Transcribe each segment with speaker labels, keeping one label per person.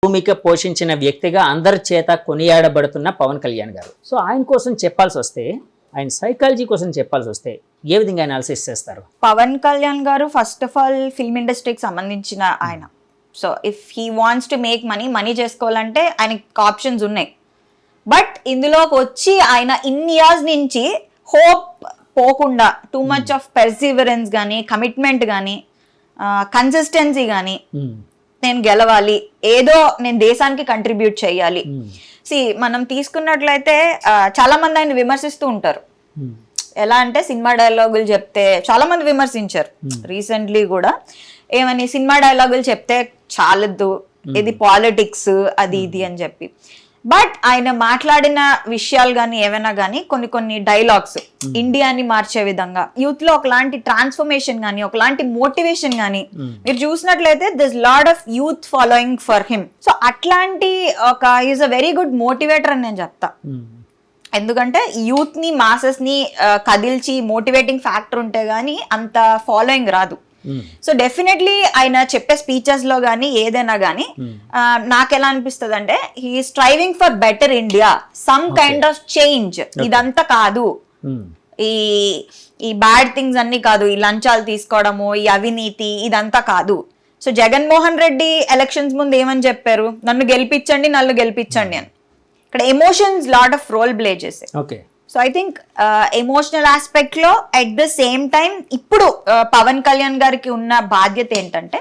Speaker 1: భూమిక పోషించిన వ్యక్తిగా అందరి చేత కొనియాడబడుతున్న పవన్ కళ్యాణ్ గారు. సో ఆయన కోసం చెప్పాల్సి వస్తే, ఆయన సైకాలజీ కోసం చెప్పాల్సి వస్తే ఏ విధంగా అనాలిసిస్ చేస్తారు?
Speaker 2: పవన్ కళ్యాణ్ గారు ఫస్ట్ ఆఫ్ ఆల్ ఫిల్మ్ ఇండస్ట్రీకి సంబంధించిన ఆయన. So if he wants to make money చేసుకోవాలంటే ఆయనకి ఆప్షన్స్ ఉన్నాయి. బట్ ఇందులోకి వచ్చి ఆయన ఇన్ని ఇయర్స్ నుంచి హోప్ పోకుండా టూ మచ్ ఆఫ్ పెర్సివరెన్స్ కానీ, కమిట్మెంట్ కానీ, కన్సిస్టెన్సీ కానీ, నేను గెలవాలి, ఏదో నేను దేశానికి కంట్రిబ్యూట్ చేయాలి. మనం తీసుకున్నట్లయితే చాలా మంది ఆయన విమర్శిస్తూ ఉంటారు. ఎలా అంటే సినిమా డైలాగులు చెప్తే చాలా మంది విమర్శించారు రీసెంట్లీ కూడా. ఏమని సినిమా డైలాగులు చెప్తే చాలద్దు, ఇది పాలిటిక్స్ అది ఇది అని చెప్పి. బట్ ఆయన మాట్లాడిన విషయాలు కానీ ఏమైనా కానీ కొన్ని డైలాగ్స్ ఇండియాని మార్చే విధంగా, యూత్ లో ఒకలాంటి ట్రాన్స్ఫర్మేషన్ కానీ, ఒకలాంటి మోటివేషన్ కానీ మీరు చూసినట్లయితే this lot of youth following for him. So అట్లాంటి is a very good motivator అని నేను చెప్తా. ఎందుకంటే యూత్ ని, మాసెస్ ని కదిల్చి మోటివేటింగ్ ఫ్యాక్టర్ ఉంటే గానీ అంత ఫాలోయింగ్ రాదు. సో డెఫినెట్లీ ఆయన చెప్పే స్పీచెస్ లో గానీ ఏదైనా గానీ నాకు ఎలా అనిపిస్తుంది అంటే he striving for better India, some kind of change. ఇదంతా కాదు, ఈ బ్యాడ్ థింగ్స్ అన్ని కాదు, ఈ లంచాలు తీసుకోవడము, ఈ అవినీతి, ఇదంతా కాదు. సో జగన్మోహన్ రెడ్డి ఎలక్షన్స్ ముందు ఏమని చెప్పారు? నన్ను గెలిపించండి అని. ఇక్కడ emotions lot of role play చేసే. So I think emotional aspect లో అట్ ద సేమ్ టైం ఇప్పుడు పవన్ కళ్యాణ్ గారికి ఉన్న బాధ్యత ఏంటంటే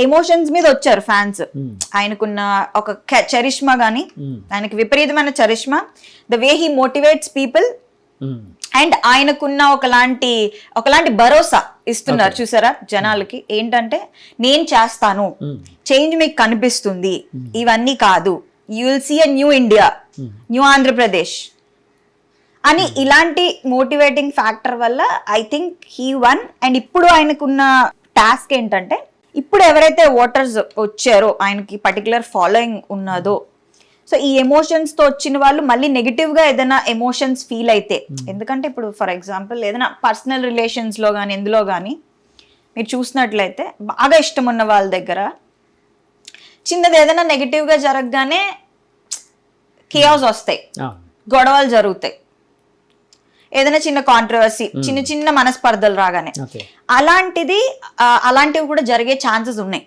Speaker 2: ఎమోషన్స్ మీద వచ్చారు ఫ్యాన్స్. ఆయనకున్న ఒక చరిష్మా గానీ, ఆయనకి విపరీతమైన charisma, the way he motivates people, and ఆయనకున్న ఒకలాంటి భరోసా ఇస్తున్నారు చూసారా జనాలకి. ఏంటంటే నేను చేస్తాను, చేంజ్ మీకు కనిపిస్తుంది, ఇవన్నీ కాదు, you will see a new India, new Andhra Pradesh అని ఇలాంటి మోటివేటింగ్ ఫ్యాక్టర్ వల్ల I think he won. And ఇప్పుడు ఆయనకున్న టాస్క్ ఏంటంటే, ఇప్పుడు ఎవరైతే ఓటర్స్ వచ్చారో, ఆయనకి పర్టికులర్ ఫాలోయింగ్ ఉన్నదో, సో ఈ ఎమోషన్స్ తో వచ్చిన వాళ్ళు మళ్ళీ నెగిటివ్ గా ఏదైనా ఎమోషన్స్ ఫీల్ అయితే, ఎందుకంటే ఇప్పుడు ఫర్ ఎగ్జాంపుల్ ఏదైనా పర్సనల్ రిలేషన్స్ లో కానీ ఎందులో కానీ మీరు చూసినట్లయితే బాగా ఇష్టం ఉన్న వాళ్ళ దగ్గర చిన్నది ఏదైనా నెగిటివ్ గా జరగగానే కేయాస్ వస్తాయి, గొడవలు జరుగుతాయి, ఏదైనా చిన్న కాంట్రవర్సీ, చిన్న మనస్పర్ధలు రాగానే. అలాంటివి కూడా జరిగే ఛాన్సెస్ ఉన్నాయి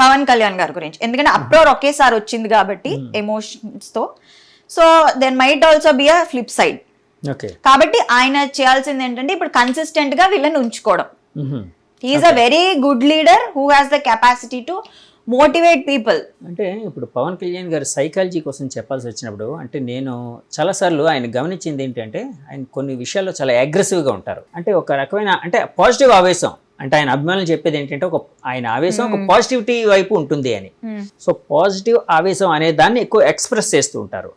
Speaker 2: పవన్ కళ్యాణ్ గారి గురించి. ఎందుకంటే అప్రోర్ ఒకేసారి వచ్చింది కాబట్టి ఎమోషన్స్ తో. So then might also be a flip side. కాబట్టి ఆయన చేయాల్సింది ఏంటంటే ఇప్పుడు కన్సిస్టెంట్ గా వీళ్ళని ఉంచుకోవడం. He is a very good leader who has the capacity to motivate people.
Speaker 1: అంటే ఇప్పుడు పవన్ కళ్యాణ్ గారు సైకాలజీ కోసం చెప్పాల్సి వచ్చినప్పుడు, అంటే నేను చాలాసార్లు ఆయన గమనించింది ఏంటంటే, ఆయన కొన్ని విషయాల్లో చాలా అగ్రెసివ్గా ఉంటారు. అంటే ఒక రకమైన అంటే పాజిటివ్ ఆవేశం, అంటే ఆయన అభిమానులు చెప్పేది ఏంటంటే ఆయన ఆవేశం ఒక పాజిటివిటీ వైపు ఉంటుంది అని. సో పాజిటివ్ ఆవేశం అనే దాన్ని ఎక్కువ ఎక్స్ప్రెస్ చేస్తూ ఉంటారు.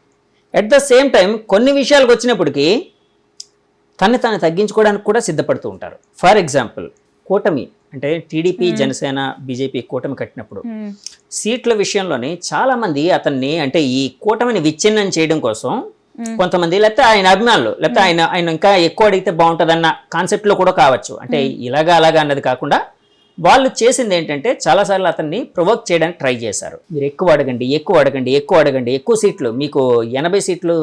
Speaker 1: అట్ ద సేమ్ టైం కొన్ని విషయాలకు వచ్చినప్పటికీ తను తగ్గించుకోవడానికి కూడా సిద్ధపడుతూ ఉంటారు. ఫర్ ఎగ్జాంపుల్ కూటమి, అంటే టీడీపీ, జనసేన, బీజేపీ కూటమి కట్టినప్పుడు సీట్ల విషయంలోనే చాలా మంది అతన్ని, అంటే ఈ కూటమిని విచ్ఛిన్నం చేయడం కోసం కొంతమంది, లేకపోతే ఆయన అభిమానులు, లేకపోతే ఆయన ఇంకా ఎక్కువ అడిగితే బాగుంటుందన్న కాన్సెప్ట్ లో కూడా కావచ్చు. అంటే అలాగా అన్నది కాకుండా వాళ్ళు చేసింది ఏంటంటే చాలాసార్లు అతన్ని ప్రొవోక్ చేయడానికి ట్రై చేశారు. మీరు ఎక్కువ అడగండి, ఎక్కువ సీట్లు, మీకు 80 సీట్లు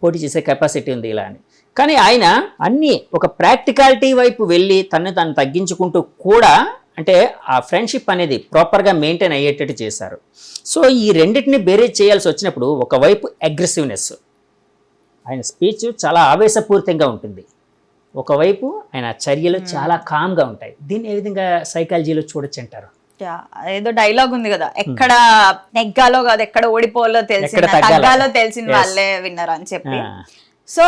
Speaker 1: పోటీ చేసే కెపాసిటీ ఉంది ఇలా అని. కానీ ఆయన అన్ని ఒక ప్రాక్టికాలిటీ వైపు వెళ్ళి తను తగ్గించుకుంటూ కూడా, అంటే ఆ ఫ్రెండ్షిప్ అనేది ప్రాపర్గా మెయింటైన్ అయ్యేటట్టు చేశారు. సో ఈ రెండింటిని బేరేజ్ చేయాల్సి వచ్చినప్పుడు ఒకవైపు అగ్రెసివ్నెస్, ఆయన స్పీచ్ చాలా ఆవేశపూరితంగా ఉంటుంది, ఒకవైపు ఆయన చర్యలు చాలా కామ్గా ఉంటాయి. దీన్ని ఏ విధంగా సైకాలజీలో చూడొచ్చు అంటారు?
Speaker 2: ఏదో డైలాగ్ ఉంది కదా, ఎక్కడ నెగ్గాలో కాదు ఎక్కడ ఓడిపోవాలో తెలిసిన వాళ్ళే విన్నర్ అని చెప్పి. సో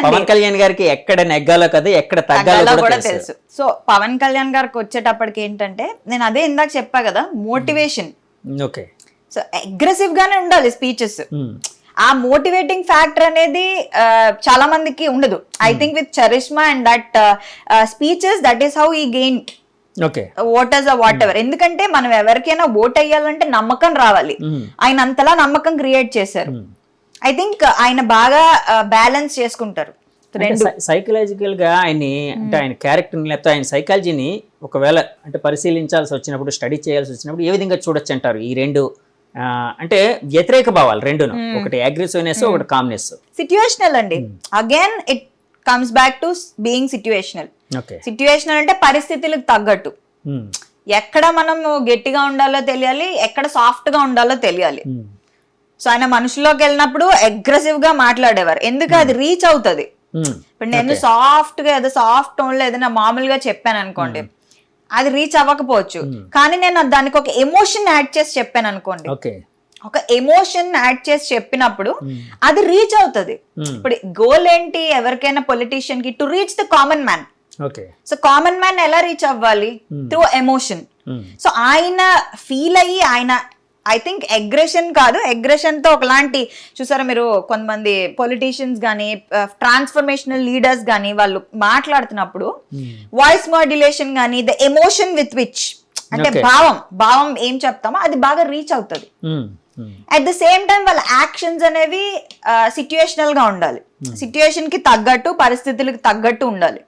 Speaker 1: పవన్ కళ్యాణ్ గారికి ఎక్కడ నెగ్గాలో కదా ఎక్కడ తగ్గాలో కూడా తెలుసు.
Speaker 2: సో పవన్ కళ్యాణ్ గారికి వచ్చేటప్పటికి ఏంటంటే, నేను అదే ఇందాక చెప్పా కదా, మోటివేషన్. సో అగ్రెసివ్ గానే ఉండాలి స్పీచెస్. ఆ మోటివేటింగ్ ఫ్యాక్టర్ అనేది చాలా మందికి ఉండదు. I think with charisma and that speeches, that is how he gain voters whatever. ఎందుకంటే మనం ఎవరికైనా ఓట్ అయ్యాలంటే నమ్మకం రావాలి. ఆయన అంతలా నమ్మకం క్రియేట్ చేశారు. ఐ థింక్ ఆయన బాగా బ్యాలెన్స్ చేసుకుంటారు
Speaker 1: సైకలాజికల్ గా ఆయన్ని అంటే ఆయన క్యారెక్టర్ని లేకపోతే ఆయన సైకాలజీని ఒకవేళ అంటే పరిశీలించాల్సి వచ్చినప్పుడు స్టడీ చేయాల్సి వచ్చినప్పుడు ఏ విధంగా చూడొచ్చు అంటారు ఈ రెండు అంటే వ్యతిరేక భావాలు రెండును, ఒకటి అగ్రెసివ్నెస్ ఒకటి కామ్నెస్.
Speaker 2: సిట్యుయేషనల్ అండి, again it comes back to being situational.
Speaker 1: Okay,
Speaker 2: situational అంటే పరిస్థితులకు తగ్గట్టు, ఎక్కడ మనం గట్టిగా ఉండాలో తెలియాలి, ఎక్కడ సాఫ్ట్ గా ఉండాలో తెలియాలి. సో ఆయన మనుషుల్లోకి వెళ్ళినప్పుడు అగ్రెసివ్ గా మాట్లాడేవారు, ఎందుకు అది రీచ్ అవుతుంది. ఇప్పుడు నేను సాఫ్ట్ గా ఏదో సాఫ్ట్ టోన్ లో ఏదైనా మామూలుగా చెప్పాను అనుకోండి, అది రీచ్ అవ్వకపోవచ్చు. కానీ నేను దానికి ఒక ఎమోషన్ యాడ్ చేసి చెప్పాను అనుకోండి, ఒక ఎమోషన్ యాడ్ చేసి చెప్పినప్పుడు అది రీచ్ అవుతుంది. ఇప్పుడు గోల్ ఏంటి ఎవరికైనా పొలిటీషియన్ కి, to reach the common man. So common man ఎలా రీచ్ అవ్వాలి? Through emotion. సో ఆయన ఫీల్ అయ్యి ఆయన ఐ థింక్ అగ్రెషన్ కాదు, అగ్రెషన్ తో ఒకలాంటి చూసారా మీరు కొంతమంది పొలిటీషియన్స్ గానీ ట్రాన్స్ఫర్మేషనల్ లీడర్స్ గానీ వాళ్ళు మాట్లాడుతున్నప్పుడు వాయిస్ మాడ్యులేషన్ గానీ ద ఎమోషన్ విత్ విచ్ అంటే భావం ఏం చెప్తామో అది బాగా రీచ్ అవుతుంది. అట్ ద సేమ్ టైం వాళ్ళ యాక్షన్స్ అనేవి సిట్యుయేషనల్ గా ఉండాలి, సిట్యుయేషన్ కి తగ్గట్టు పరిస్థితులకు తగ్గట్టు ఉండాలి.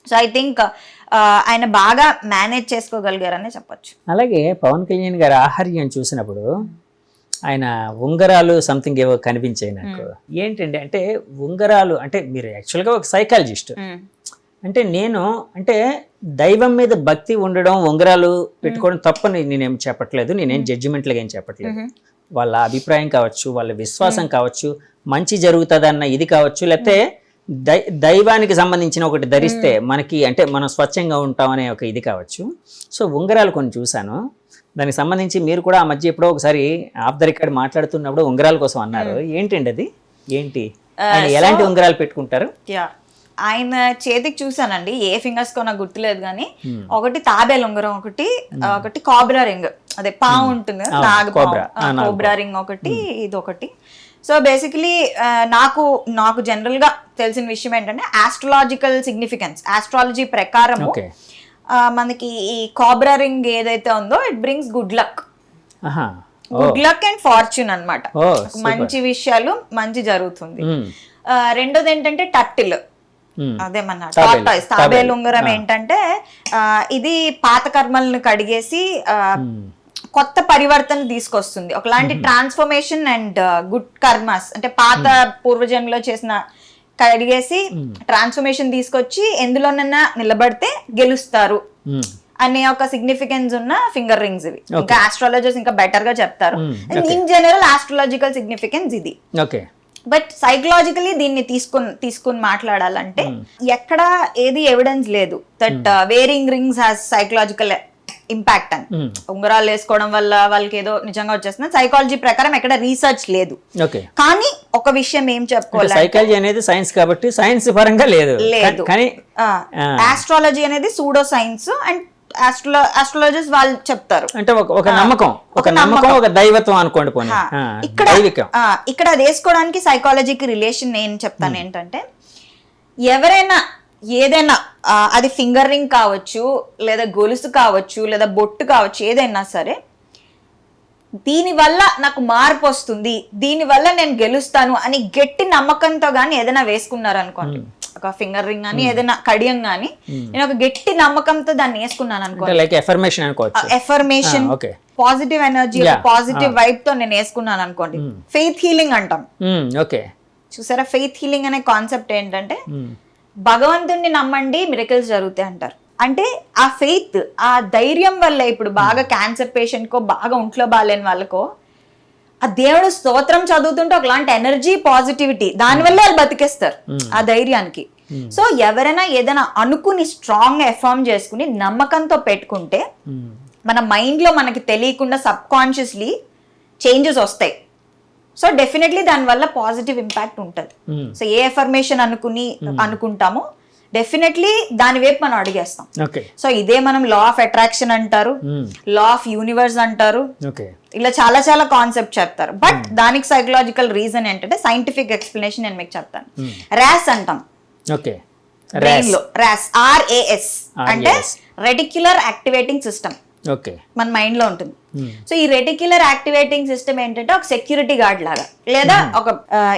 Speaker 2: సో ఐ థింక్ ఆయన బాగా మేనేజ్ చేసుకోగలిగారనే చెప్పొచ్చు.
Speaker 1: అలాగే పవన్ కళ్యాణ్ గారి ఆహార్యం చూసినప్పుడు ఆయన ఉంగరాలు సంథింగ్ ఏవో కనిపించాయి నాకు. ఏంటండి అంటే ఉంగరాలు అంటే మీరు యాక్చువల్గా ఒక సైకాలజిస్ట్, అంటే నేను అంటే దైవం మీద భక్తి ఉండడం ఉంగరాలు పెట్టుకోవడం తప్పని నేనేం చెప్పట్లేదు, నేనేం జడ్జిమెంట్లుగా ఏం చెప్పట్లేదు. వాళ్ళ అభిప్రాయం కావచ్చు, వాళ్ళ విశ్వాసం కావచ్చు, మంచి జరుగుతుందన్న ఇది కావచ్చు, లేకపోతే దైవానికి సంబంధించిన ఒకటి ధరిస్తే మనకి అంటే మనం స్వచ్ఛంగా ఉంటామనే ఒక ఇది కావచ్చు. సో ఉంగరాలు కొన్ని చూశాను, దానికి సంబంధించి మీరు కూడా ఆ మధ్య ఎప్పుడో ఒకసారి ఆఫ్ ద రికార్డ్ మాట్లాడుతున్నప్పుడు ఉంగరాల కోసం అన్నారు. ఏంటండి అది ఏంటి, ఆయన ఎలాంటి ఉంగరాలు పెట్టుకుంటారు?
Speaker 2: ఆయన చేతికి చూసానండి, ఏ ఫింగర్స్ కో నాకు గుర్తులేదు కానీ ఒకటి తాబేల్ ఉంగరం, ఒకటి కాబ్రా రింగ్, అదే పాము ఉంటుంది కోబ్రా రింగ్ ఒకటి, ఇది ఒకటి. సో బేసికలీ నాకు జనరల్ గా తెలిసిన విషయం ఏంటంటే ఆస్ట్రాలజికల్ సిగ్నిఫికెన్స్, ఆస్ట్రాలజీ ప్రకారం మనకి ఈ కాబ్రా రింగ్ ఏదైతే ఉందో it brings good luck and fortune అన్నమాట. మంచి విషయాలు మంచి జరుగుతుంది. రెండోది ఏంటంటే టర్టిల్, అదే మన టార్టాయిస్ తాబేలు ఉంగరం ఏంటంటే ఇది పాత కర్మలను కడిగేసి కొత్త పరివర్తన తీసుకొస్తుంది, ఒకలాంటి ట్రాన్స్ఫర్మేషన్ అండ్ గుడ్ కర్మస్ అంటే పాత పూర్వజన్మలో చేసిన కడిగేసి ట్రాన్స్ఫర్మేషన్ తీసుకొచ్చి ఎందులోనైనా నిలబడితే గెలుస్తారు అనే ఒక సిగ్నిఫికెన్స్ ఉన్న ఫింగర్ రింగ్స్ ఇవి. ఇంకా ఆస్ట్రాలజర్స్ ఇంకా బెటర్ గా చెప్తారు. ఇన్ జనరల్ ఆస్ట్రాలజికల్ సిగ్నిఫికెన్స్ ఇది. బట్ సైకలాజికలీ దీన్ని తీసుకుని మాట్లాడాలంటే ఎక్కడ ఏది ఎవిడెన్స్ లేదు that wearing rings has psychological impact అని. ఉంగరాలు వేసుకోవడం వల్ల వాళ్ళకి ఏదో నిజంగా వచ్చేస్తుంది, సైకాలజీ ప్రకారం ఎక్కడ రీసెర్చ్ లేదు. కానీ ఒక విషయం ఏం చెప్పుకోవాలి,
Speaker 1: సైకాలజీ అనేది సైన్స్ కాబట్టి సైన్స్ పరంగా లేదు, కానీ
Speaker 2: ఆస్ట్రాలజీ అనేది సూడో సైన్స్ అండ్ ఆస్ట్రాలజర్స్ వాళ్ళు చెప్తారు
Speaker 1: అంటే ఒక నమ్మకం ఒక దైవత్వం అనుకోండి.
Speaker 2: ఇక్కడ అది వేసుకోవడానికి సైకాలజీకి రిలేషన్ నేను చెప్తాను ఏంటంటే, ఎవరైనా ఏదైనా అది ఫింగర్ రింగ్ కావచ్చు, లేదా గొలుసు కావచ్చు, లేదా బొట్టు కావచ్చు, ఏదైనా సరే దీనివల్ల నాకు మార్పు వస్తుంది, దీనివల్ల నేను గెలుస్తాను అని గట్టి నమ్మకంతో గానీ ఏదైనా వేసుకున్నారు అనుకోండి, ఒక ఫింగర్ రింగ్ అని ఏదైనా కడియం గానీ నేను ఒక గట్టి నమ్మకంతో దాన్ని వేసుకున్నాను అనుకోండి, affirmation positive energy positive vibe తో నేను వేసుకున్నాను అనుకోండి, ఫెయిత్ హీలింగ్ అంటాం. చూసారా, ఫెయిత్ హీలింగ్ అనే కాన్సెప్ట్ ఏంటంటే భగవంతుడిని నమ్మండి మిరకల్స్ జరుగుతాయి అంటారు. అంటే ఆ ఫెయిత్, ఆ ధైర్యం వల్ల ఇప్పుడు బాగా క్యాన్సర్ పేషెంట్ కో బాగా ఒంట్లో బాగాలేని వాళ్ళకో ఆ దేవుడు స్తోత్రం చదువుతుంటే ఒకలాంటి ఎనర్జీ పాజిటివిటీ దానివల్ల వాళ్ళు బతికేస్తారు ఆ ధైర్యానికి. సో ఎవరైనా ఏదైనా అనుకుని స్ట్రాంగ్ ఎఫర్మ్ చేసుకుని నమ్మకంతో పెట్టుకుంటే మన మైండ్ లో మనకి తెలియకుండా సబ్ కాన్షియస్లీ చేంజెస్ వస్తాయి. సో డెఫినెట్లీ దానివల్ల పాజిటివ్ ఇంపాక్ట్ ఉంటుంది. సో ఏ ఎఫర్మేషన్ అనుకుంటామో డెఫినెట్లీ దాని వైపు మనం అడిగేస్తాం. సో ఇదే మనం లా ఆఫ్ అట్రాక్షన్ అంటారు, లా ఆఫ్ యూనివర్స్ అంటారు, ఇలా చాలా చాలా కాన్సెప్ట్ చెప్తారు. బట్ దానికి సైకలాజికల్ రీజన్ ఏంటంటే సైంటిఫిక్ ఎక్స్ప్లెనేషన్ నేను మీకు చెప్తాను. ర్యాస్ అంటాం, బ్రెయిన్ లో ర్యాస్, RAS అంటే రెటిక్యులర్ యాక్టివేటింగ్ సిస్టమ్ మన మైండ్ లో ఉంటుంది. సో ఈ రెటిక్యులర్ యాక్టివేటింగ్ సిస్టమ్ ఏంటంటే ఒక సెక్యూరిటీ గార్డ్ లాగా, లేదా ఒక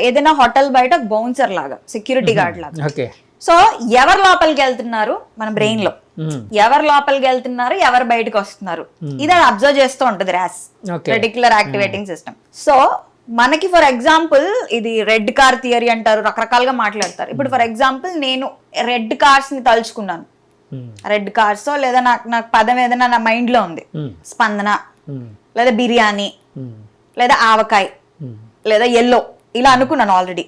Speaker 2: ఏదైనా హోటల్ బయట ఒక బౌన్సర్ లాగా, సెక్యూరిటీ గార్డ్ లాగా.
Speaker 1: ఓకే.
Speaker 2: సో ఎవరు లోపలికి వెళ్తున్నారు మన బ్రెయిన్ లో, ఎవరు లోపలికి వెళ్తున్నారు, ఎవరు బయటకు వస్తున్నారు, ఇది అది అబ్జర్వ్ చేస్తూ ఉంటది arse, reticular activating system. So మనకి ఫర్ ఎగ్జాంపుల్ ఇది రెడ్ కార్ థియరీ అంటారు, రకరకాలుగా మాట్లాడతారు. ఇప్పుడు ఫర్ ఎగ్జాంపుల్ నేను రెడ్ కార్స్ ని తలుచుకున్నాను, రెడ్ కార్స్ లేదా నాకు పదం ఏదైనా నా మైండ్ లో ఉంది, స్పందన లేదా బిర్యానీ లేదా ఆవకాయ లేదా ఎల్లో, ఇలా అనుకున్నాను ఆల్రెడీ.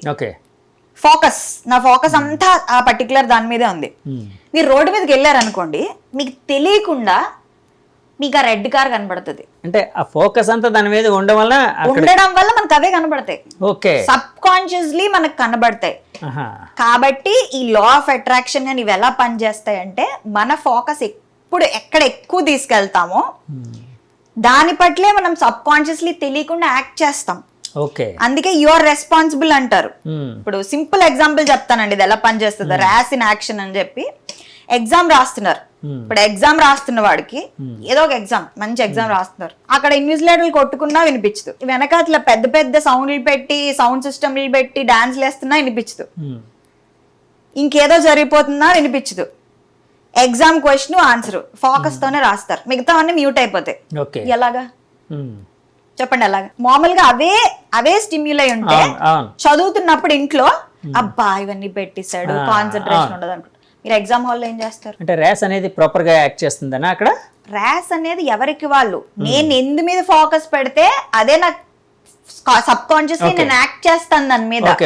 Speaker 2: ఫోకస్, నా ఫోకస్ అంతా ఆ పర్టికులర్ దాని మీదే ఉంది. మీరు రోడ్డు మీదకి వెళ్ళారు అనుకోండి, మీకు తెలియకుండా మీకు ఆ రెడ్ కార్ కనబడుతుంది.
Speaker 1: అంటే ఆ ఫోకస్ అంతా దాని మీద ఉండడం వల్ల
Speaker 2: మనకు అవే కనబడతాయి, సబ్ కాన్షియస్లీ మనకు కనబడతాయి. కాబట్టి ఈ లా ఆఫ్ అట్రాక్షన్ ఇవి ఎలా పనిచేస్తాయి అంటే, మన ఫోకస్ ఎప్పుడు ఎక్కడ ఎక్కువ తీసుకెళ్తామో దాని పట్లే మనం సబ్ కాన్షియస్లీ తెలియకుండా యాక్ట్ చేస్తాం. అందుకే యు ఆర్ రెస్పాన్సిబుల్ అంటారు. ఇప్పుడు సింపుల్ ఎగ్జాంపుల్ చెప్తానండి ఇది ఎలా పనిచేస్తుందో, ర్యాస్ ఇన్ యాక్షన్ అని చెప్పి. ఎగ్జామ్ రాస్తున్నారు, ఇప్పుడు ఎగ్జామ్ రాస్తున్న వాడికి ఏదో ఒక ఎగ్జామ్, మంచి ఎగ్జామ్ రాస్తున్నారు, అక్కడ ఇన్విజిలేటర్లు కొట్టుకున్నా వినిపించదు, వెనకాతల పెద్ద పెద్ద సౌండ్లు పెట్టి సౌండ్ సిస్టమ్లు పెట్టి డాన్స్లు వేస్తున్నా వినిపించదు, ఇంకేదో జరిగిపోతున్నా వినిపించదు. ఎగ్జామ్ క్వశ్చన్ ఆన్సర్ ఫోకస్ తోనే రాస్తారు, మిగతావన్నీ మ్యూట్ అయిపోతాయి. ఎలాగా చెప్పండి? అలాగా మామూలుగా అవే స్టిమ్యులై ఉంటే చదువుతున్నప్పుడు ఇంట్లో అబ్బా ఇవన్నీ పెట్టేశాడు, కాన్సన్ట్రేషన్ ఉండదు అనుకుంటా. మీరు ఎగ్జామ్ హాల్లో ఏం చేస్తారు?
Speaker 1: అంటే ర్యాస్ అనేది ప్రాపర్ గా యాక్ట్ చేస్తుందనా అక్కడ?
Speaker 2: ర్యాస్ అనేది ఎవరికి వాళ్ళు, నేను ఎందు మీద ఫోకస్ పెడితే అదే నాకు సబ్ కాన్షియస్లీ నేను యాక్ట్ చేస్తాను దాని మీద.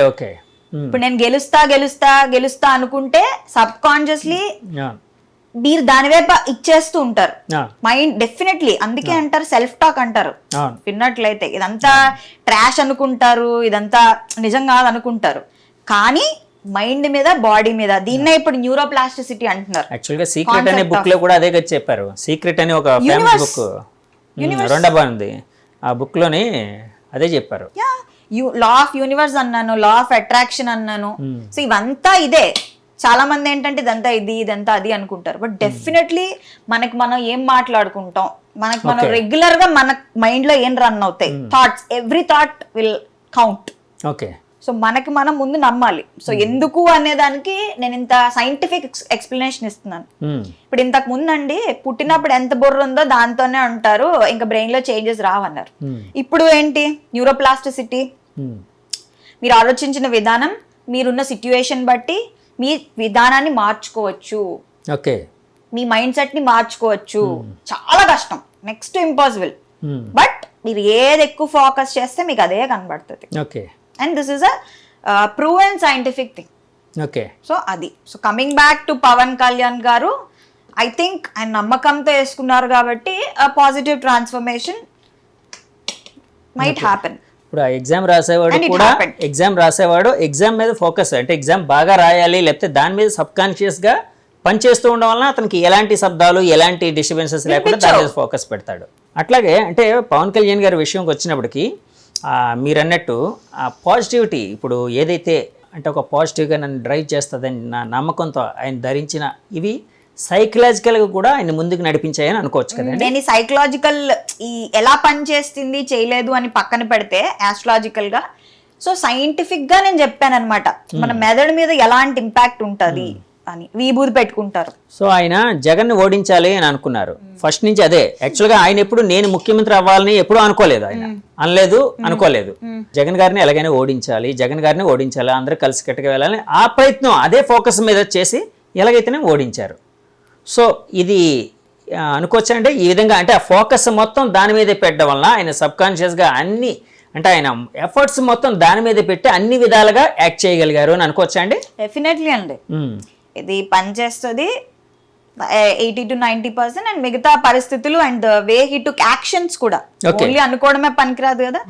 Speaker 2: ఇప్పుడు నేను గెలుస్తా గెలుస్తా గెలుస్తా అనుకుంటే సబ్ కాన్షియస్లీ మీరు దాని వైపు ఇచ్చేస్తూ ఉంటారు మైండ్, డెఫినెట్లీ. అందుకే అంటారు సెల్ఫ్ టాక్ అంటారు, విన్నట్లయితే ఇదంతా ట్రాష్ అనుకుంటారు, ఇదంతా నిజం కాదు అనుకుంటారు, కానీ మైండ్ మీద బాడీ మీద. దీన్నే ఇప్పుడు న్యూరోప్లాస్టిసిటీ అంటున్నారు.
Speaker 1: యాక్చువల్గా సీక్రెట్ అనే బుక్ లో కూడా అదే చెప్పారు. సీక్రెట్ అనే ఒక ఫేమస్ బుక్ రెండవ ఉంది, ఆ బుక్ లోని అదే చెప్పారు.
Speaker 2: లా ఆఫ్ యూనివర్స్ అన్నాను, లా ఆఫ్ అట్రాక్షన్ అన్నాను. సో ఇవంతా ఇదే. చాలా మంది ఏంటంటే ఇదంతా ఇదంతా అది అనుకుంటారు, బట్ డెఫినెట్లీ మనకి మనం ఏం మాట్లాడుకుంటాం, మనకి మనం రెగ్యులర్ గా మన మైండ్ లో ఏం రన్ అవుతాయి thoughts, every thought will count. So మనకి మనం ముందు నమ్మాలి. సో ఎందుకు అనే దానికి నేను ఇంత సైంటిఫిక్ ఎక్స్ప్లెనేషన్ ఇస్తున్నాను. ఇప్పుడు ఇంతకు ముందు అండి పుట్టినప్పుడు ఎంత బుర్ర ఉందో దాంతోనే ఉంటారు, ఇంకా బ్రెయిన్ లో చేంజెస్ రావన్నారు. ఇప్పుడు ఏంటి న్యూరోప్లాస్టిసిటీ, మీరు ఆలోచించిన విధానం, మీరున్న సిట్యుయేషన్ బట్టి మీ విధానాన్ని మార్చుకోవచ్చు, మీ మైండ్ సెట్ ని మార్చుకోవచ్చు. చాలా కష్టం, నెక్స్ట్ ఇంపాసిబుల్, బట్ మీరు ఏది ఎక్కువ ఫోకస్ చేస్తే మీకు అదే కనబడుతుంది. And this is a proven scientific thing. So అది. So coming back to Pawan Kalyan గారు, ఐ థింక్ ఆయన నమ్మకంతో వేసుకున్నారు కాబట్టి పాజిటివ్ ట్రాన్స్ఫర్మేషన్ మైట్ హ్యాపెన్.
Speaker 1: ఇప్పుడు ఆ ఎగ్జామ్ రాసేవాడు ఎగ్జామ్ మీద ఫోకస్, అంటే ఎగ్జామ్ బాగా రాయాలి, లేకపోతే దాని మీద సబ్ కాన్షియస్ గా పనిచేస్తూ ఉండడం వలన అతనికి ఎలాంటి శబ్దాలు ఎలాంటి డిస్టర్బెన్సెస్ లేకుండా దాని మీద ఫోకస్ పెడతాడు. అట్లాగే అంటే పవన్ కళ్యాణ్ గారి విషయంకి వచ్చినప్పటికీ మీరు అన్నట్టు ఆ పాజిటివిటీ, ఇప్పుడు ఏదైతే అంటే ఒక పాజిటివ్గా నన్ను డ్రైవ్ చేస్తుందని నా నమ్మకంతో ఆయన ధరించిన ఇవి సైకలాజికల్గా కూడా ఆయన ముందుకు నడిపించాయని అనుకోవచ్చు కదండి.
Speaker 2: నేను సైకలాజికల్ ఎలా పనిచేస్తుంది చేయలేదు అని పక్కన పెడితే ఆస్ట్రాలజికల్గా, సో సైంటిఫిక్గా నేను చెప్పాను అనమాట మన మెదడు మీద ఎలాంటి ఇంపాక్ట్ ఉంటుంది అని. విభూతి పెట్టుకుంటారు.
Speaker 1: సో ఆయన జగన్ని ఓడించాలి అని అనుకున్నారు ఫస్ట్ నుంచి. అదే యాక్చువల్గా ఆయన ఎప్పుడు నేను ముఖ్యమంత్రి అవ్వాలని ఎప్పుడూ అనుకోలేదు, ఆయన అనుకోలేదు. జగన్ గారిని ఎలాగైనా ఓడించాలి, జగన్ గారిని ఓడించాలి, అందరూ కలిసి కట్టుకు వెళ్ళాలని ఆ ప్రయత్నం, అదే ఫోకస్ మీద చేసి ఎలాగైతేనే ఓడించారు. సో ఇది అనుకోవచ్చంటే ఈ విధంగా, అంటే ఆ ఫోకస్ మొత్తం దాని మీదే పెట్టడం వలన ఆయన సబ్కాన్షియస్గా అన్ని, అంటే ఆయన ఎఫర్ట్స్ మొత్తం దాని మీద పెట్టి అన్ని విధాలుగా యాక్ట్ చేయగలిగారు అని అనుకోవచ్చా అండి?
Speaker 2: డెఫినెట్లీ అండి. ఇది పనిచేస్తుంది 80 to 90%. అండ్ మిగతా పరిస్థితులు and way he took actions కూడా, ఓన్లీ అనుకోవడమే పనికిరాదు కదా,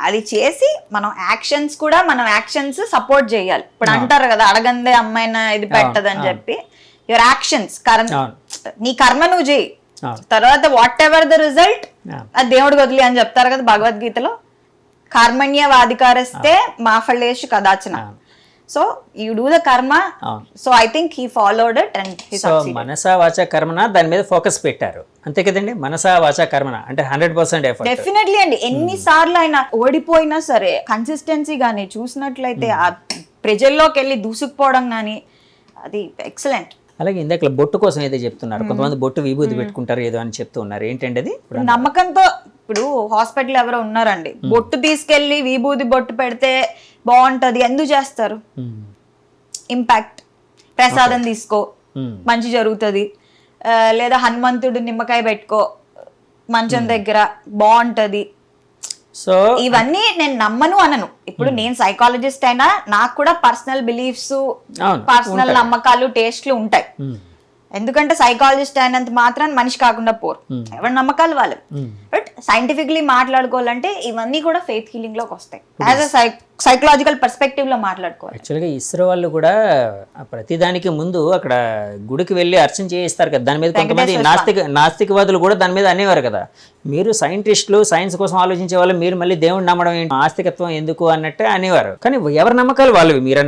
Speaker 2: అది చేసి మనం యాక్షన్స్ కూడా, మనం యాక్షన్స్ సపోర్ట్ చేయాలి. ఇప్పుడు అంటారు కదా అడగందే అమ్మాయిన ఇది పెట్టదని చెప్పి, యువర్ యాక్షన్స్, నీ కర్మ నువ్వు చేయి, తర్వాత వాట్ ఎవర్ ద రిజల్ట్ అది దేవుడికి వదిలి అని చెప్తారు కదా భగవద్గీతలో, కర్మణ్య వాధికారస్తే మా ఫలేషు కదాచన. So you do the karma.
Speaker 1: అవును.
Speaker 2: So I think he followed it and he
Speaker 1: so మనసా వాచా కర్మన దాని మీద ఫోకస్ పెట్టారు అంతే కదండి. మనసా వాచా కర్మన అంటే 100% ఎఫర్ట్.
Speaker 2: డెఫినెట్లీ అండి. ఎన్నిసార్లు ఆయన ఓడిపోయినా సరే కన్సిస్టెన్సీ గానీ చూసినట్లయితే ఆ ప్రజల్లోకి వెళ్ళి దూసుకుపోవడం కానీ అది ఎక్సలెంట్.
Speaker 1: అలాగే ఇందాక బొట్టు కోసం ఏదో చెప్తున్నారు, కొంతమంది బొట్టు విభూతి పెట్టుకుంటారు ఏదో అని చెప్తూ ఉన్నారు, ఏంటండి అది?
Speaker 2: నమ్మకంతో ఇప్పుడు హాస్పిటల్ ఎవరో ఉన్నారండి, బొట్టు తీసుకెళ్లి విభూది బొట్టు పెడితే బాగుంటది, ఎందుకు చేస్తారు? ఇంపాక్ట్. ప్రసాదం తీసుకో మంచి జరుగుతుంది, లేదా హనుమంతుడు నిమ్మకాయ పెట్టుకో మంచం దగ్గర బాగుంటది.
Speaker 1: సో
Speaker 2: ఇవన్నీ నేను నమ్మను అనను. ఇప్పుడు నేను సైకాలజిస్ట్ అయినా నాకు కూడా పర్సనల్ బిలీఫ్స్, పర్సనల్ నమ్మకాలు, టేస్ట్లు ఉంటాయి. ఎందుకంటే సైకాలజిస్ట్ అయినంత మాత్రాన్ని మనిషి కాకుండా పోరు, ఎవరి నమ్మకాలు వాళ్ళు. బట్ సైంటిఫిక్లీ మాట్లాడుకోవాలంటే ఇవన్నీ కూడా ఫెయిత్ హీలింగ్ లోకి వస్తాయి. యాజ్ అ సైకలాజికల్ పర్స్పెక్టివ్ లో మాట్లాడుకోవాలి.
Speaker 1: యాక్చువల్గా ఇస్రో వాళ్ళు కూడా ప్రతిదానికి ముందు అక్కడ గుడికి వెళ్ళి అర్చన చేయిస్తారు కదా, దాని మీద కొంతమంది నాస్తికవాదులు కూడా దాని మీద అనేవారు కదా, మీరు సైంటిస్టులు సైన్స్ కోసం ఆలోచించే వాళ్ళు మీరు మళ్ళీ దేవుడిని నమ్మడం ఏంటి, ఆస్తికత్వం ఎందుకు అన్నట్టే అనేవారు. కానీ ఎవరి నమ్మకాలు వాళ్ళవి మీరు